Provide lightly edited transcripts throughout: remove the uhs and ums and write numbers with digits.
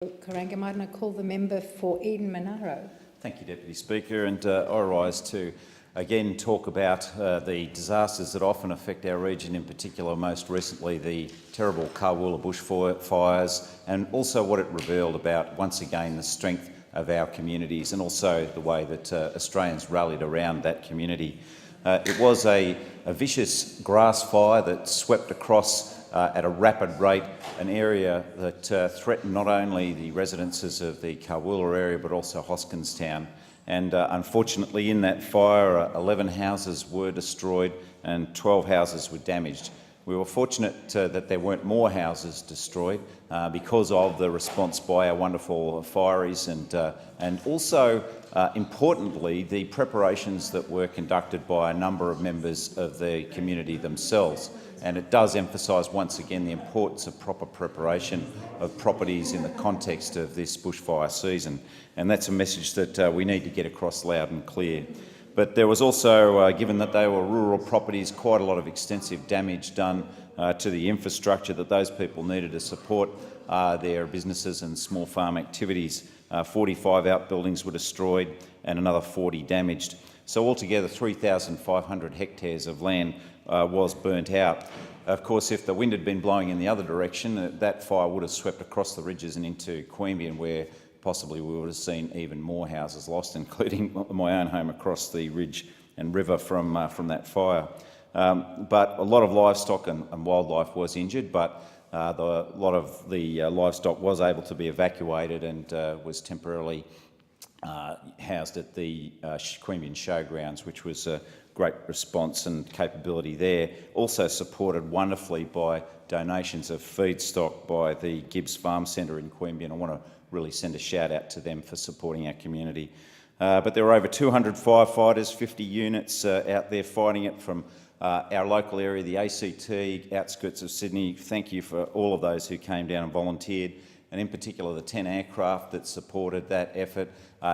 Karangamite, I call the member for Eden-Monaro. Thank you, Deputy Speaker, and I rise to again talk about the disasters that often affect our region, in particular most recently the terrible Carwoola bushfires, and also what it revealed about, once again, the strength of our communities and also the way that Australians rallied around that community. It was a vicious grass fire that swept across at a rapid rate an area that threatened not only the residences of the Carwoola area but also Hoskinstown. And unfortunately in that fire 11 houses were destroyed and 12 houses were damaged. We were fortunate that there weren't more houses destroyed because of the response by our wonderful fireys and also, importantly, the preparations that were conducted by a number of members of the community themselves. And it does emphasise once again the importance of proper preparation of properties in the context of this bushfire season. And that's a message that we need to get across loud and clear. But there was also, given that they were rural properties, quite a lot of extensive damage done to the infrastructure that those people needed to support their businesses and small farm activities. 45 outbuildings were destroyed and another 40 damaged. So altogether 3,500 hectares of land was burnt out. Of course, if the wind had been blowing in the other direction, that fire would have swept across the ridges and into Queanbeyan, where possibly we would have seen even more houses lost, including my own home across the ridge and river from that fire. But a lot of livestock and wildlife was injured, but a lot of the livestock was able to be evacuated and was temporarily housed at the Queanbeyan Showgrounds, which was a great response and capability there. Also supported wonderfully by donations of feedstock by the Gibbs Farm Centre in Queanbeyan. I want to really send a shout out to them for supporting our community. But there were over 200 firefighters, 50 units out there fighting it from our local area, the ACT, outskirts of Sydney. Thank you for all of those who came down and volunteered, and in particular the 10 aircraft that supported that effort.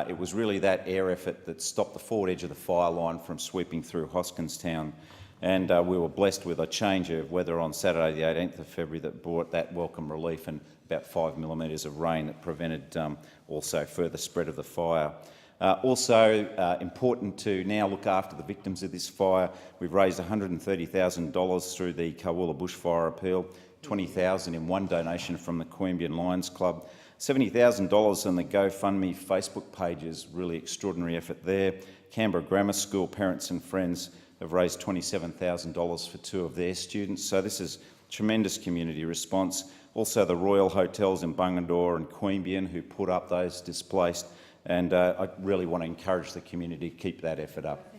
It was really that air effort that stopped the forward edge of the fire line from sweeping through Hoskinstown. And we were blessed with a change of weather on Saturday the 18th of February that brought that welcome relief and about 5 millimetres of rain that prevented also further spread of the fire. Also important to now look after the victims of this fire. We've raised $130,000 through the Carwoola bushfire appeal, $20,000 in one donation from the Queanbeyan Lions Club, $70,000 on the GoFundMe Facebook pages, really extraordinary effort there. Canberra Grammar School parents and friends have raised $27,000 for 2 of their students. So this is tremendous community response. Also the Royal Hotels in Bungendore and Queanbeyan who put up those displaced. And I really want to encourage the community to keep that effort up.